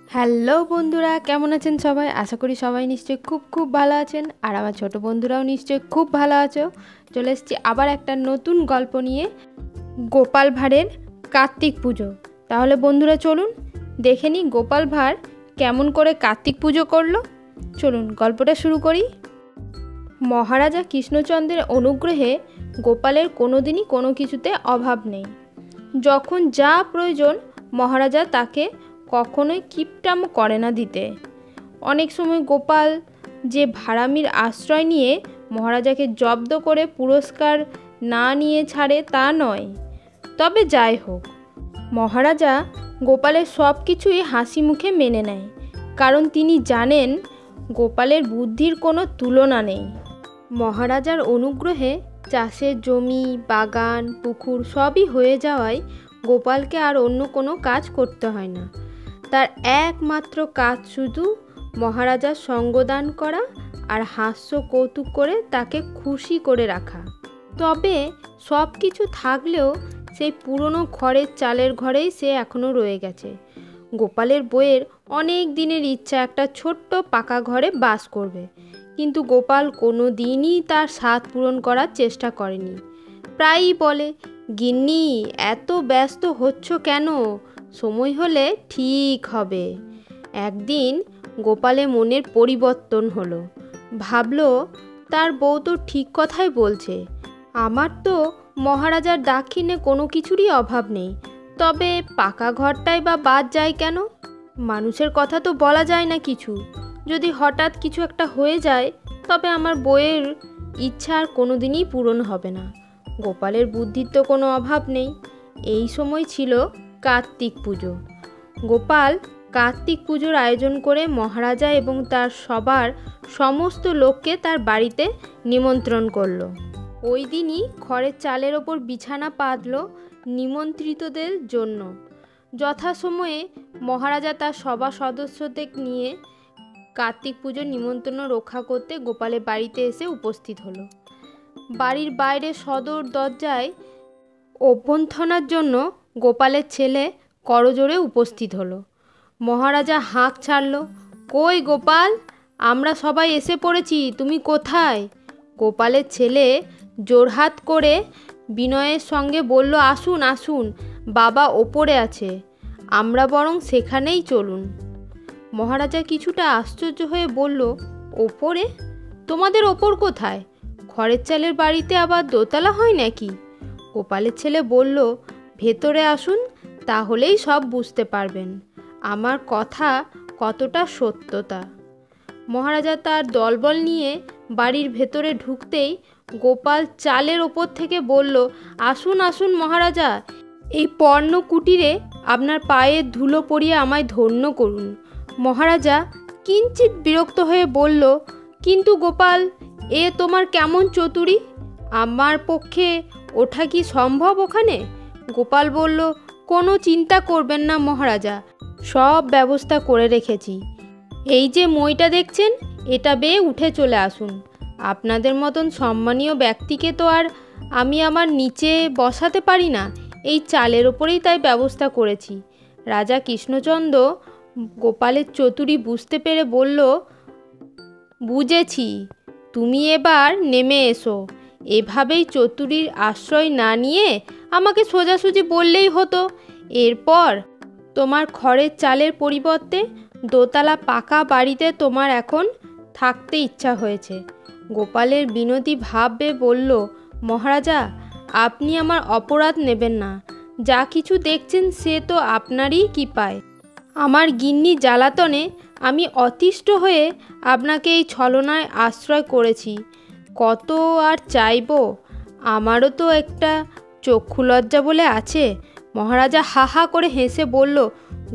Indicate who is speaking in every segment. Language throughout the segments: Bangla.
Speaker 1: হ্যালো বন্ধুরা, কেমন আছেন সবাই? আশা করি সবাই নিশ্চয়ই খুব ভালো আছেন। আর আমার ছোট বন্ধুরাও নিশ্চয়ই খুব ভালো আছো। চলে এসেছি আবার একটা নতুন গল্প নিয়ে, গোপাল ভাঁড়ের কার্তিক পুজো। তাহলে বন্ধুরা চলুন দেখে নিই গোপাল ভাঁড় কেমন করে কার্তিক পুজো করলো। চলুন গল্পটা শুরু করি। মহারাজা কৃষ্ণচন্দ্রের অনুগ্রহে গোপালের কোনোদিনই কোনো কিছুতে অভাব নেই। যখন যা প্রয়োজন মহারাজা তাকে কখনোই কিপটামো করে না দিতে। অনেক সময় গোপাল যে ভাড়ামির আশ্রয় নিয়ে মহারাজাকে জব্দ করে পুরস্কার না নিয়ে ছাড়ে তা নয়। তবে যাই হোক, মহারাজা গোপালের সব কিছুই হাসি মুখে মেনে নেয়, কারণ তিনি জানেন গোপালের বুদ্ধির কোনো তুলনা নেই। মহারাজার অনুগ্রহে চাষের জমি, বাগান, পুকুর সবই হয়ে যাওয়ায় গোপালকে আর অন্য কোনো কাজ করতে হয় না। তার একমাত্র কাজ শুধু মহারাজার সঙ্গদান করা আর হাস্য কৌতুক করে তাকে খুশি করে রাখা। তবে সব কিছু থাকলেও সেই পুরনো খড়ের চালের ঘরেই সে এখনও রয়ে গেছে। গোপালের বউয়ের অনেক দিনের ইচ্ছা একটা ছোট্ট পাকা ঘরে বাস করবে, কিন্তু গোপাল কোনো দিনই তার স্বাদ পূরণ করার চেষ্টা করেনি। প্রায়ই বলে, গিন্নি এত ব্যস্ত হচ্ছ কেন? সময় হলে ঠিক হবে। একদিন গোপালের মনের পরিবর্তন হলো। ভাবলো, তার বউ তো ঠিক কথাই বলছে। আমার তো মহারাজার দাক্ষিণে কোনো কিছুরই অভাব নেই, তবে পাকা ঘরটাই বা বাদ যায় কেন? মানুষের কথা তো বলা যায় না কিছু। যদি হঠাৎ কিছু একটা হয়ে যায় তবে আমার বউয়ের ইচ্ছা আর কোনো দিনই পূরণ হবে না। গোপালের বুদ্ধির তো কোনো অভাব নেই। এই সময় ছিল কার্তিক পুজো। গোপাল কার্তিক পুজোর আয়োজন করে মহারাজা এবং তার সবার সমস্ত লোককে তার বাড়িতে নিমন্ত্রণ করলো। ওই দিনই খড়ের চালের ওপর বিছানা পাতল নিমন্ত্রিতদের জন্য। যথাসময়ে মহারাজা তার সভা সদস্যদের নিয়ে কার্তিক পুজোর নিমন্ত্রণ রক্ষা করতে গোপালের বাড়িতে এসে উপস্থিত হলো। বাড়ির বাইরে সদর দরজায় অভ্যর্থনার জন্য গোপালের ছেলে করজোড়ে উপস্থিত হলো। মহারাজা হাঁক ছাড়ল, কই গোপাল, আমরা সবাই এসে পড়েছি, তুমি কোথায়? গোপালের ছেলে জোড়হাত করে বিনয়ের সঙ্গে বলল, আসুন আসুন, বাবা ওপরে আছে, আমরা বরং সেখানেই চলুন। মহারাজা কিছুটা আশ্চর্য হয়ে বলল, ওপরে? তোমাদের ওপর কোথায়? খড়ের চালের বাড়িতে আবার দোতলা হয় নাকি? গোপালের ছেলে বলল, ভেতরে আসুন, তাহলেই সব বুঝতে পারবেন আমার কথা কতটা সত্যতা। মহারাজা তার দলবল নিয়ে বাড়ির ভেতরে ঢুকতেই গোপাল চালের ওপর থেকে বলল, আসুন আসুন মহারাজা, এই পর্ণ কুটিরে আপনার পায়ের ধুলো পড়িয়ে আমায় ধন্য করুন। মহারাজা কিঞ্চিৎ বিরক্ত হয়ে বলল, কিন্তু গোপাল, এ তোমার কেমন চতুরি? আমার পক্ষে ওঠা কি সম্ভব ওখানে? গোপাল বলল, কোনো চিন্তা করবেন না মহারাজা, সব ব্যবস্থা করে রেখেছি। এই যে মইটা দেখছেন, এটা বেয়ে উঠে চলে আসুন। আপনাদের মতন সম্মানীয় ব্যক্তিকে তো আর আমি আমার নিচে বসাতে পারি না, এই চালের ওপরেই তাই ব্যবস্থা করেছি। রাজা কৃষ্ণচন্দ্র গোপালের চতুরি বুঝতে পেরে বলল, বুঝেছি, তুমি এবার নেমে এসো। এভাবেই চতুরির আশ্রয় না নিয়ে আমাকে সোজাসুজি বললেই হতো। এরপর তোমার খড়ের চালের পরিবর্তে দোতলা পাকা বাড়িতে তোমার এখন থাকতে ইচ্ছা হয়েছে। গোপালের বিনতি ভাবে বলল, মহারাজা, আপনি আমার অপরাধ নেবেন না। যা কিছু দেখছেন সে তো আপনারই কৃপায়। আমার গিন্নি জ্বালাতনে আমি অতিষ্ঠ হয়ে আপনাকে এই ছলনায় আশ্রয় করেছি। কত আর চাইব? আমারও তো একটা চক্ষু লজ্জা বলে আছে। মহারাজা হা হা করে হেসে বলল,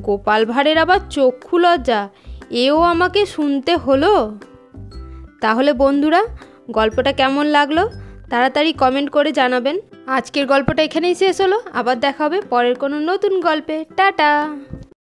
Speaker 1: গোপাল ভাঁড়ের আবার চক্ষু লজ্জা? এও আমাকে শুনতে হলো। তাহলে বন্ধুরা, গল্পটা কেমন লাগলো তাড়াতাড়ি কমেন্ট করে জানাবেন। আজকের গল্পটা এখানেই শেষ হলো। আবার দেখা হবে পরের কোনো নতুন গল্পে। টাটা।